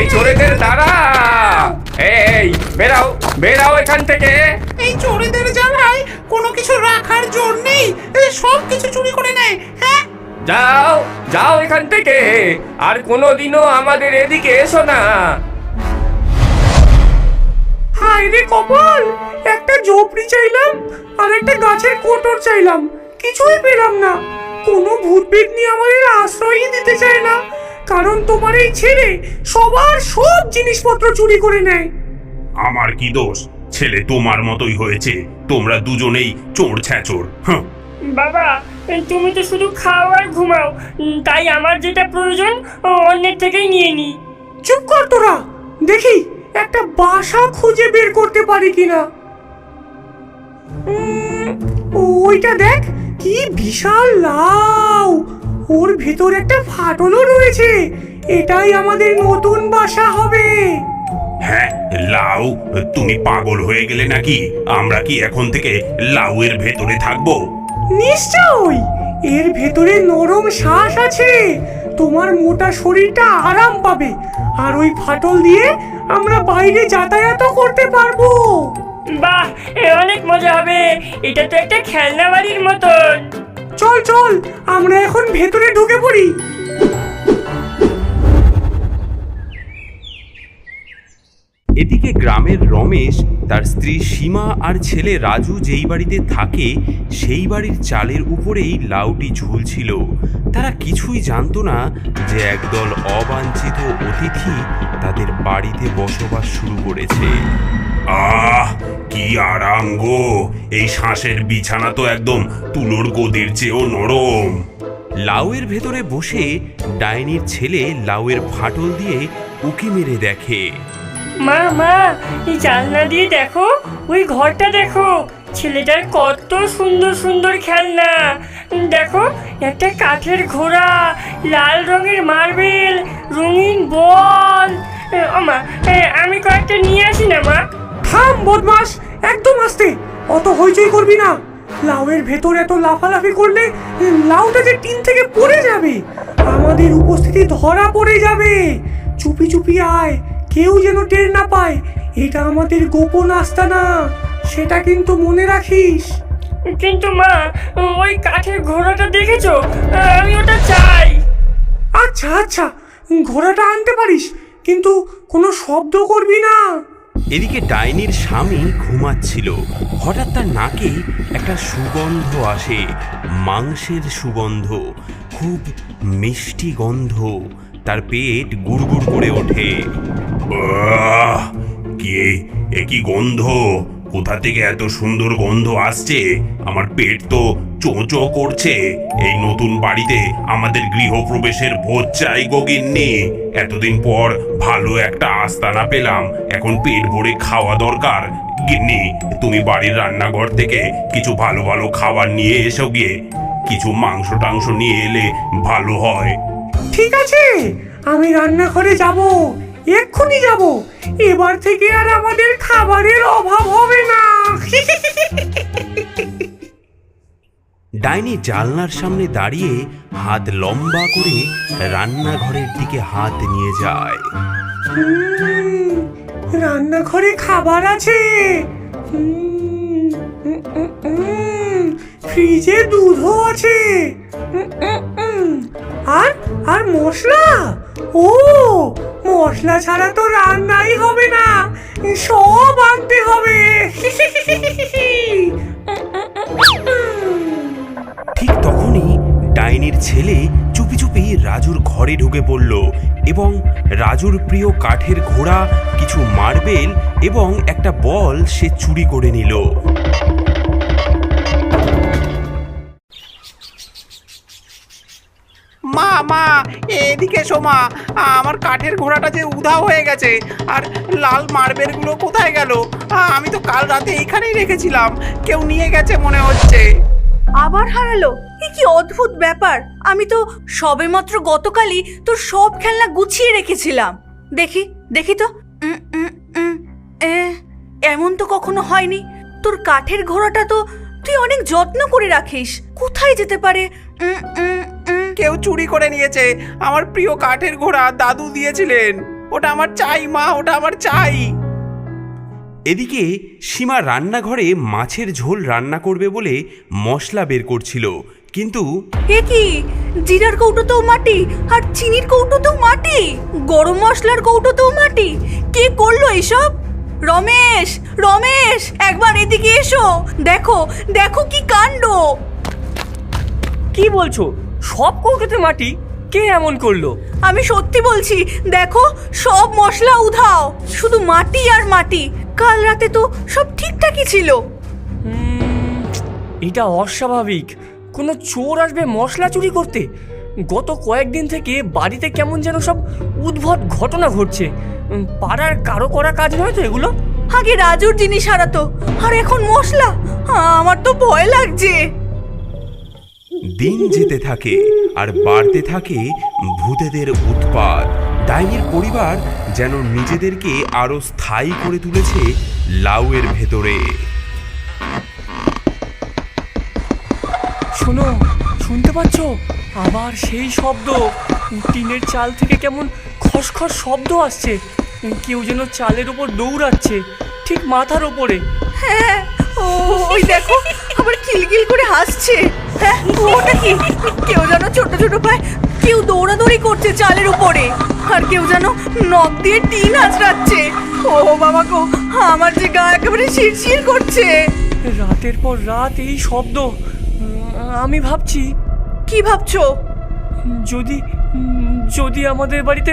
এই চোরেদের দাঁড়া, এই বেরাও বেরাও এখান থেকে। এই চোরেদের জ্বালায় কোনো কিছু রাখার জোর নেই, সব কিছু চুরি করে নেয়। হ্যাঁ, যাও যাও এখান থেকে, আর কোনোদিনও আমাদের এদিকে এসো না। হায় রে কপাল, একটা ঝোপড়ি চাইলাম আর একটা গাছের কোটর চাইলাম, কিছুই পেলাম না। কোনো ভূত পেতনি আমাদের আশ্রয়ই দিতে চায় না, কারণ তোমার এই ছেলে সবার সব জিনিসপত্র চুরি করে নেয়। আমার কি দোষ? ছেলে তোমার মতোই হয়েছে, তোমরা দুজনেই চোর ছ্যাচোর। বাবা, তুমি তো শুধু খাও আর ঘুমাও, তাই আমার যেটা প্রয়োজন অন্যের থেকেই নিয়ে নি। চুপ কর তোরা, দেখি একটা বাসা খুঁজে বের করতে পারি কিনা। ওইটা দেখ, কি বিশাল লাউ, ওর ভেতর একটা ফাটলও রয়েছে। এটাই আমাদের নতুন বাসা হবে। হ্যাঁ, লাউ? তুমি পাগল হয়ে গেলে নাকি? আমরা কি এখন থেকে লাউয়ের ভেতরে থাকবো? নিশ্চয়ই, এর ভেতরে নরম শ্বাস আছে, তোমার মোটা শরীরটা আরাম পাবে, আর ওই ফাটল দিয়ে আমরা বাইরে যাতায়াতও করতে পারবো। বাহ, অনেক মজা হবে, এটা তো একটা খেলনা বাড়ির মতন। চল চল, আমরা এখন ভেতরে ঢুকে পড়ি। এদিকে গ্রামের রমেশ, তার স্ত্রী সীমা আর ছেলে রাজু যেই বাড়িতে থাকে সেই বাড়ির চালের উপরেই লাউটি ঝুলছিল। তারা কিছুই জানতো না যে একদল অবাঞ্ছিত অতিথি তাদের বাড়িতে বসবাস শুরু করেছে। আহ, কি আরাম গো! এই শ্বাসের বিছানা তো একদম তুলোর গদির চেয়েও নরম। লাউয়ের ভেতরে বসে ডাইনির ছেলে লাউয়ের ফাটল দিয়ে উকি মেরে দেখে। মা মা, এই জানলা দিয়ে দেখো, ওই ঘরটা দেখো, ছেলেটার কত সুন্দর সুন্দর খেলনা। দেখো, একটা কাঠের ঘোড়া, লাল রঙের মার্বেল, রঙিন বল। মা, আমি কয়েকটা নিয়ে আসি না মা? থাম বদমাস, একদম আস্তে, অত হইচই করবি না। লাউয়ের ভেতর এত লাফালাফি করলে লাউটা যে টিন থেকে পড়ে যাবে, আমাদের উপস্থিতি ধরা পড়ে যাবে। চুপি চুপি আয়, কেউ যেন টের না পায়। এটা আমাদের গোপন আস্তানা, সেটা কিন্তু মনে রাখিস। কিন্তু মা, ওই কাঠের ঘোড়াটা দেখেছো? আমি ওটা চাই। আচ্ছা আচ্ছা, ঘোড়াটা আনতে পারিস, কিন্তু কোনো শব্দ করবি না। এদিকে ডাইনির স্বামী ঘুমাচ্ছিল। হঠাৎ তার নাকে একটা সুগন্ধ আসে, মাংসের সুগন্ধ, খুব মিষ্টি গন্ধ। তার পেট গুড়গুড় করে ওঠে। আহ, কি গন্ধ! কোথা থেকে এত সুন্দর গন্ধ আসছে? আমার পেট তো চোঁচো করছে। এই নতুন বাড়িতে আমাদের গৃহপ্রবেশের ভোজ চাই গো গিন্নি। এতদিন পর ভালো একটা আস্তানা পেলাম, এখন পেট ভরে খাওয়া দরকার। গিন্নি, তুমি বাড়ির রান্নাঘর থেকে কিছু ভালো ভালো খাবার নিয়ে এসো গিয়ে। কিছু মাংস টাংস নিয়ে এলে ভালো হয়। ঠিক আছে, আমি রান্নাঘরে যাব, এক্ষুনি যাব। এবার থেকে আর আমাদের খাবারের অভাব হবে না। ডাইনি জানলার সামনে দাঁড়িয়ে হাত লম্বা করে রান্নাঘরের দিকে হাত নিয়ে যায়। রান্নাঘরে খাবার আছে, ফ্রিজে দুধও আছে, আর আর মশলা, ও মশলা ছাড়া তো রান্নাই হবে না, সব আনতে হবে। ঠিক তখনই ডাইনির ছেলে চুপি চুপি রাজুর ঘরে ঢুকে পড়ল এবং রাজুর প্রিয় কাঠের ঘোড়া, কিছু মার্বেল এবং একটা বল সে চুরি করে নিল। মা মা, এদিকে এসো মা, আমার কাঠের ঘোড়াটা যে উধাও হয়ে গেছে, আর লাল মার্বেলগুলো কোথায় গেল? আমি তো কাল রাতে এইখানেই রেখেছিলাম, কেউ নিয়ে গেছে মনে হচ্ছে। আবার হারালো? এ কি অদ্ভুত ব্যাপার! আমি তো সবেমাত্র গতকালই তোর সব খেলনা গুছিয়ে রেখেছিলাম। দেখি দেখি তো, এমন তো কখনো হয়নি। তোর কাঠের ঘোড়াটা তো তুই অনেক যত্ন করে রাখিস, কোথায় যেতে পারে? কেউ চুরি করে নিয়েছে আমার প্রিয় কাঠের ঘোড়া, দাদু দিয়েছিলেন। ওটা আমার চাই মা, ওটা আমার চাই। এদিকে সীমা রান্নাঘরে মাছের ঝোল রান্না করবে বলে মশলা বের করছিল, কিন্তু এ কি, জিরার কৌটোতেও মাটি আর চিনির কৌটোতেও মাটি, গরম মশলার কৌটোতেও মাটি। কে করলো এসব? রমেশ, রমেশ, একবার এদিকে এসো, দেখো দেখো কি কাণ্ড। কি বলছো? সব কৌটোতে মাটি? কে এমন করলো? আমি সত্যি বলছি, দেখো সব মশলা উধাও, শুধু মাটি আর মাটি। কাল রাতে তো সব ঠিকঠাকই ছিল। এটা অস্বাভাবিক। কোনো চোর আসবে মশলা চুরি করতে? গত কয়েকদিন থেকে বাড়িতে কেমন যেন সব উদ্ভট ঘটনা ঘটছে। পাড়ার কারো করা কাজ নয় তো এগুলো? আগে রাজুর জিনিস হারাতো, আর এখন মশলা। আমার তো ভয় লাগছে। দিন যেতে থাকে আর বাড়তে থাকে ভূতেদের উৎপাত। ডাইনির পরিবার যেন নিজেদেরকে আরো স্থায়ী করে তুলেছে লাউয়ের ভেতরে। শোনো, শুনতে পাচ্ছ? আবার সেই শব্দ। টিনের চাল থেকে কেমন খসখস শব্দ আসছে। কেউ যেন চালের ওপর দৌড়াচ্ছে, ঠিক মাথার ওপরে। হ্যাঁ, ওই দেখো আবার খিলখিল করে হাসছে। হ্যাঁ, ওটা কি? কেউ যেন ছোট ছোট পায়ে কেউ দৌড়াদৌড়ি করছে চালের উপরে, আর কেউ যেন নখ দিয়ে টিন আঁচড়াচ্ছে। ও বাবা গো, আমার যে গা একেবারে শিরশির করছে। রাতের পর রাত এই শব্দ। আমি ভাবছি, কি ভাবছো? যদি যদি আমাদের বাড়িতে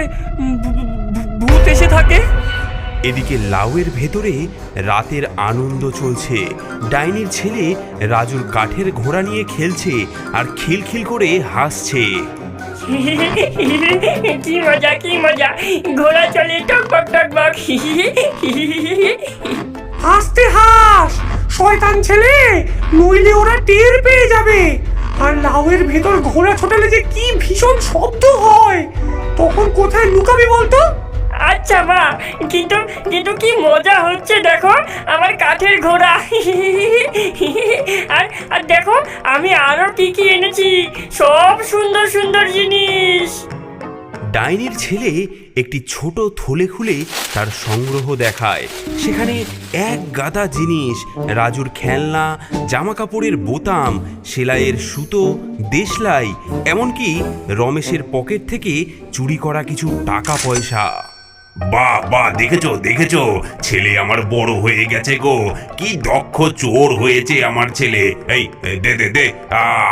ভূত এসে থাকে। এদিকে লাউয়ের ভেতরে রাতের আনন্দ চলছে। ডাইনির ছেলে রাজুর কাঠের ঘোড়া নিয়ে খেলছে আর খিলখিল করে হাসছে। কি মজা, কি মজা, ঘোড়া চলে টকবক টকবক। আস্তে হাস, শয়তান ছেলে, নইলে ওরা টের পেয়ে যাবে। আর লাউয়ের ভেতর ঘোড়া ছোটালে যে কি ভীষণ শব্দ হয়, তখন কোথায় লুকাবি বলতো? আচ্ছা মা, কিন্তু কিন্তু কি মজা হচ্ছে দেখো, আমার কাঠের ঘোড়া। আর আর দেখো আমি আরো কি কি এনেছি, সব সুন্দর সুন্দর জিনিস। ডাইনির ছেলে একটি ছোট থলে খুলে তার সংগ্রহ দেখায়। সেখানে এক গাদা জিনিস, রাজুর খেলনা, জামা কাপড়ের বোতাম, সেলাইয়ের সুতো, দেশলাই, এমনকি রমেশের পকেট থেকে চুরি করা কিছু টাকা পয়সা। বাহ বাহ, দেখেছো দেখেছো, ছেলে আমার বড় হয়ে গেছে গো। কি দক্ষ চোর হয়েছে আমার ছেলে। এই দে দে দে,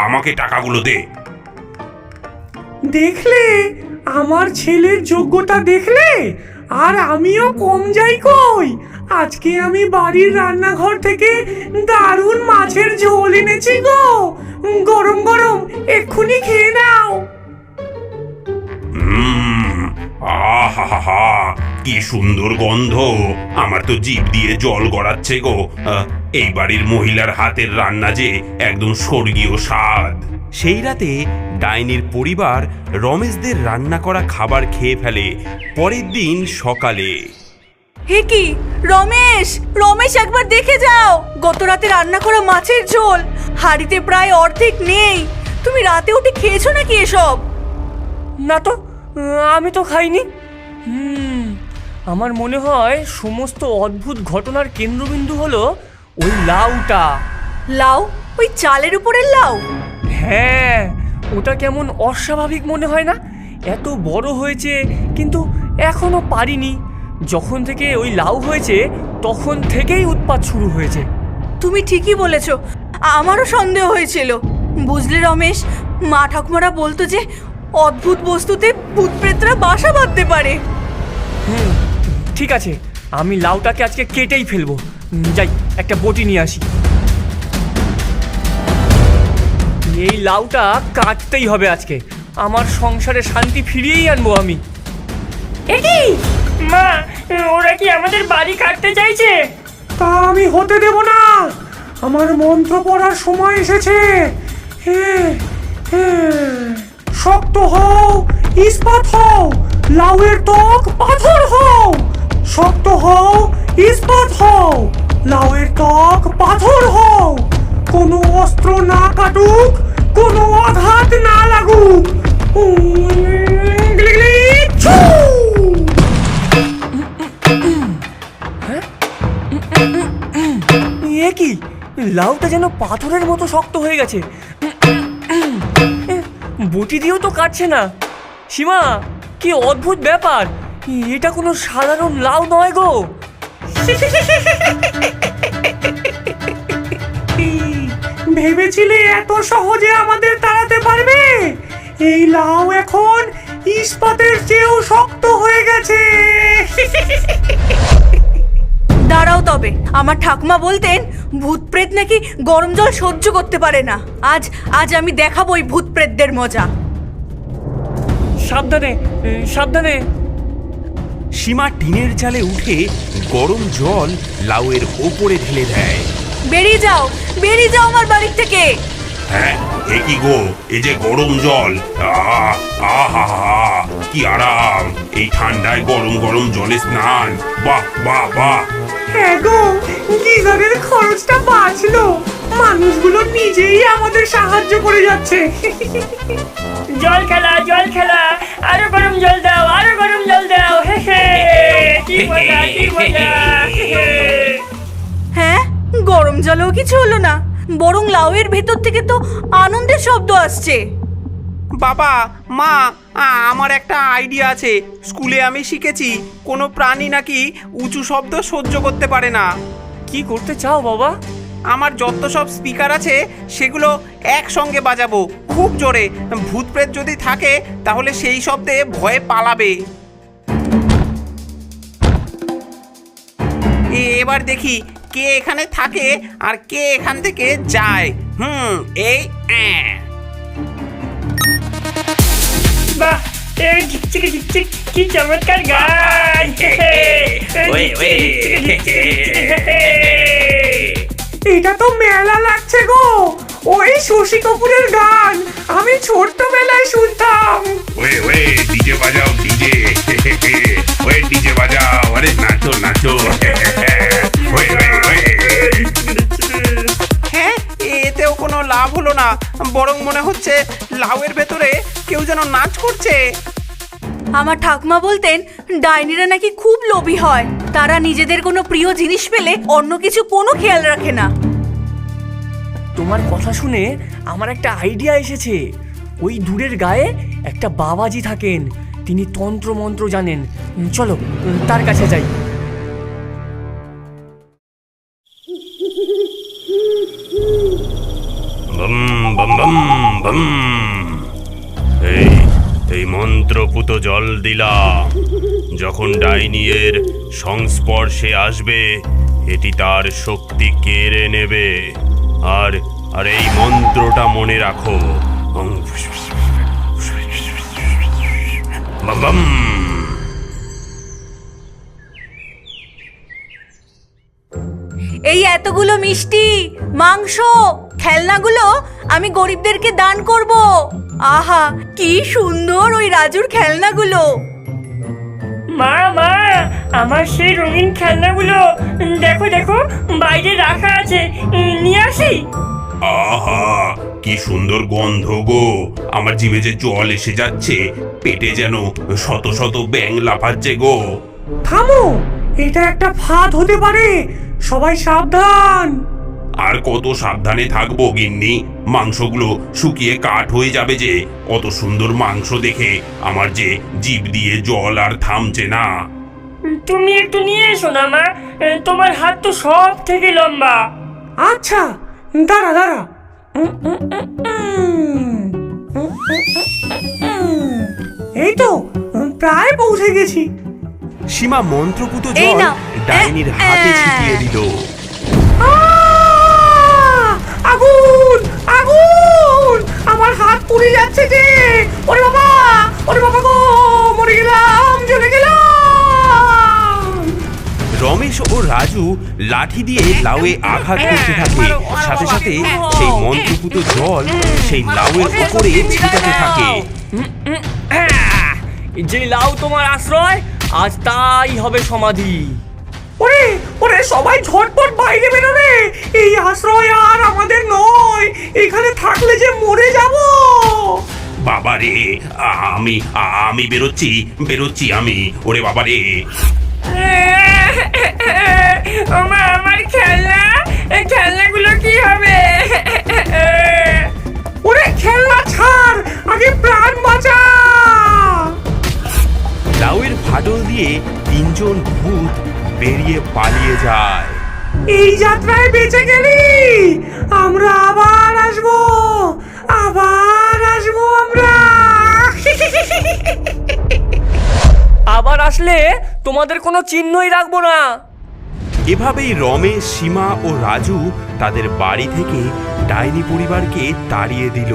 আমাকে টাকাগুলো দে। দেখলে আমার ছেলের যোগ্যতা, দেখলে? আর আমিও কম যাই কই। আজকে আমি বাড়ির রান্নাঘর থেকে দারুণ মাছের ঝোল এনেছি গো, গরম গরম, এক্ষুনি খেয়ে নাও। আহা, কি সুন্দর গন্ধ, আমার তো জিভ দিয়ে জল গড়াচ্ছে গো। এই বাড়ির মহিলার হাতের রান্না যে একদম স্বর্গীয় স্বাদ। সেই রাতে ডাইনির পরিবার রমেশদের রান্না করা খাবার খেয়ে ফেলে। পরের দিন সকালে, হে কি, রমেশ, রমেশ, একবার দেখে যাও। গত রাতে রান্না করা মাছের ঝোল হাঁড়িতে প্রায় অর্ধেক নেই। তুমি রাতে উঠে খেয়েছো নাকি এসব? না তো, আমি তো খাইনি। আমার মনে হয় সমস্ত অদ্ভুত ঘটনার কেন্দ্রবিন্দু হলো ওই লাউটা। লাউ? ওই চালের উপরের লাউ? হ্যাঁ, ওটা কেমন অস্বাভাবিক মনে হয় না? এত বড় হয়েছে কিন্তু এখনো পারিনি। যখন থেকে ওই লাউ হয়েছে তখন থেকেই উৎপাত শুরু হয়েছে। তুমি ঠিকই বলেছো, আমারও সন্দেহ হয়েছিল। বুঝলে রমেশ, মা ঠাকুমারা বলতো যে অদ্ভুত বস্তুতে ভূত প্রেতরা বাসা বাঁধতে পারে। ঠিক আছে, আমি লাউটাকে আজকে কেটেই ফেলবো। যাই, একটা বটি নিয়ে আসি। এই লাউটা কাটতেই হবে আজকে। আমার সংসারে শান্তি ফিরিয়েই আনবো আমি। একি মা, ওরা কি আমাদের বাড়ি কাটতে চাইছে? তা আমি হতে দেব না। আমার মন্ত্র পড়ার সময় এসেছে। হ্যাঁ, হ্যাঁ, শক্ত হও, ইস্পাত হও, লাউয়ের ত্বক পাথর হও। শক্ত হও, ইস্পাত হও, লাউয়ের ত্বক পাথর হও। কোনো অস্ত্র না কাটুক, কোনো আঘাত না লাগুক। লাউটা যেন পাথরের মতো শক্ত হয়ে গেছে। বটি দিয়েও তো কাটছে না। সীমা, কি অদ্ভুত ব্যাপার! এটা কোনো সাধারণ লাউ নয় গো। ভেবেছিলে এত সহজে আমাদের তাড়াতে পারবে? এই লাউ এখন ইস্পাতের চেয়েও শক্ত হয়ে গেছে। দাঁড়াও তবে, আমার ঠাকুমা বলতেন ভূত প্রেত নাকি গরম জল সহ্য করতে পারে না। আজ আজ আমি দেখাবো ওই ভূত প্রেতদের মজা। সাবধানে, সাবধানে। সীমা টিনের চালে উঠে গরম জল লাউয়ের ওপরে ঢেলে দেয়। বেরিয়ে যাও আমার বাড়ি থেকে। হ্যাঁ, এ কি গো, এই যে গরম জল, আহা, কি আরাম! এই ঠান্ডায় গরম গরম জলে স্নান, বাহ বাহ বাহ! হ্যাঁ গো, গিজারের খরচটা বাঁচলো। মানুষগুলো নিজেই আমাদের সাহায্য করে যাচ্ছে। জল খেলা, আরো গরম জল দাও, আরো গরম জল দাও। হে হে, কি মজা, কি মজা। হে হে। হ্যাঁ, গরম জলেও কিছু হলো না, বরং লাউয়ের ভেতর থেকে তো আনন্দের শব্দ আসছে। বাবা, মা, আমার একটা আইডিয়া আছে। স্কুলে আমি শিখেছি কোনো প্রাণী নাকি উঁচু শব্দ সহ্য করতে পারে না। কি করতে চাও বাবা? আমার যত সব স্পিকার আছে সেগুলো একসঙ্গে বাজাবো খুব জোরে। ভূত প্রেত যদি থাকে তাহলে সেই শব্দে ভয়ে পালাবে। এবার দেখি কে এখানে থাকে আর কে এখান থেকে যায়। এই বাহ, এই ঝিকঝিক ঝিকঝিক, কি চমৎকার গান। হে হে, এই ঝিকঝিক ঝিকঝিক, হে হে। এটা তো মেলা লাগছে গো, ওই শশী কাপুরের গান আমি ছোট্টবেলায় শুনতাম। ওয়ে ডিজে বাজাও, ডিজে! ওয়ে ডিজে বাজাও, আরে নাচো নাচো! ওয়ে! হ্যাঁ, এতেও কোনো লাভ হলো না, বরং মনে হচ্ছে লাউয়ের ভেতরে কেউ যেন নাচ করছে। আমার ঠাকুমা বলতেন ডাইনিরা নাকি খুব লোভী হয়, তারা নিজেদের কোনো প্রিয় জিনিস পেলে অন্য কিছু কোনো খেয়াল রাখে না। তোমার কথা শুনে আমার একটা আইডিয়া এসেছে। ওই দূরের গায়ে একটা বাবাজি থাকেন, তিনি তন্ত্র মন্ত্র জানেন। চলো তার কাছে যাই। বম বম বম বম। এই মন্ত্রপুত জল দিলা, যখন ডাইনিয়ের সংস্পর্শে আসবে এটি তার শক্তি কেড়ে নেবে। আর আর এই মন্ত্রটা মনে রাখো, বম বম। এই এতগুলো মিষ্টি, মাংস, খেলনাগুলো আমি গরিবদেরকে দান করব। আহা, কি সুন্দর ওই রাজুর খেলনাগুলো। মা, আমার সেই রঙিন খেলনাগুলো দেখো দেখো, বাইরে রাখা আছে, নিয়ে আসি। আহা, কি সুন্দর গন্ধ গো! আমার জিভে যে জল এসে যাচ্ছে, পেটে যেন শত শত ব্যাঙ লাফাচ্ছে গো। থামো, এটা একটা ফাঁদ হতে পারে, সবাই সাবধান। আর কত সাবধানে থাকবো গিন্নি, মাংসগুলো শুকিয়ে কাঠ হয়ে যাবে যে। অত সুন্দর মাংস দেখে আমার যে জিভ দিয়ে জল আর থামছে না। তুমি একটু নিয়ে এসো না মা, তোমার হাত তো সব থেকে লম্বা। আচ্ছা, দাঁড়া। এই তো প্রায় পৌঁছে গেছি। সীমা মন্ত্রপুত এই জল নাও। ডাইনির হাতে ছিটিয়ে দিল। আগুন আগুন, আমার হাত পুড়ে যাচ্ছে যে। ওরে বাবা গো, মরে গেলাম, জ্বলে গেলাম। রমেশ ও রাজু লাঠি দিয়ে লাউয়ে আঘাত করতে থাকে, সাথে সাথে সেই মন্ত্রপুত জল সেই লাউয়ের উপরে ছিটাতে থাকে। যে লাউ তোমার আশ্রয়, আজ তাই হবে সমাধি। ওরে সবাই ঝটপট বাইরে বেরো রে, এই আশ্রয় আর আমাদের নয়, এখানে থাকলে যে মরে যাব। বাবা রে, আমি বেরোচ্ছি আমি। ওরে বাবা রে! ও মা, আমার খেলনা, এই খেলনাগুলো কি হবে? ওরে খেলনা ছাড়, আগে প্রাণ বাঁচা। লাউয়ের ফাটল দিয়ে তিনজন ভূত বেরিয়ে পালিয়ে যায়। এই যাত্রায় বেঁচে গেলি, আমরা আবার আসবো, আবার আসবো আমরা। আবার আসলে তোমাদের কোনো চিহ্নই রাখবো না। এভাবেই রমেশ, সীমা ও রাজু তাদের বাড়ি থেকে ডাইনি পরিবারকে তাড়িয়ে দিল।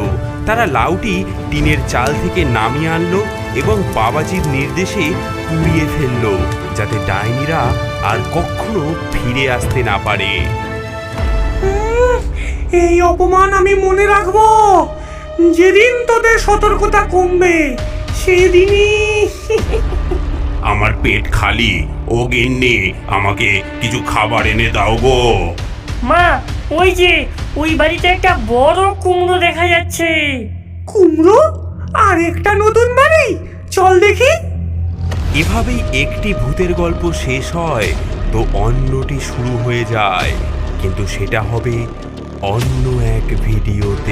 তারা লাউটি টিনের চাল থেকে নামিয়ে আনলো এবং বাবাজির নির্দেশে পুড়িয়ে ফেললো, যাতে ডাইনিরা আর কখনো ফিরে আসতে না পারে। এই অপমান আমি মনে রাখবো। যেদিন তোদের সতর্কতা কমবে সেদিনই। আমার পেট খালি। ও গিন্নি, আমাকে কিছু খাবার এনে দাও গো। মা, ওই যে ওই বাড়িতে একটা বড় কুমড়ো দেখা যাচ্ছে। কুমড়ো? আর একটা নতুন বাড়ি, চল দেখি। এভাবেই একটি ভূতের গল্প শেষ হয় তো অন্যটি শুরু হয়ে যায়, কিন্তু সেটা হবে অন্য এক ভিডিওতে।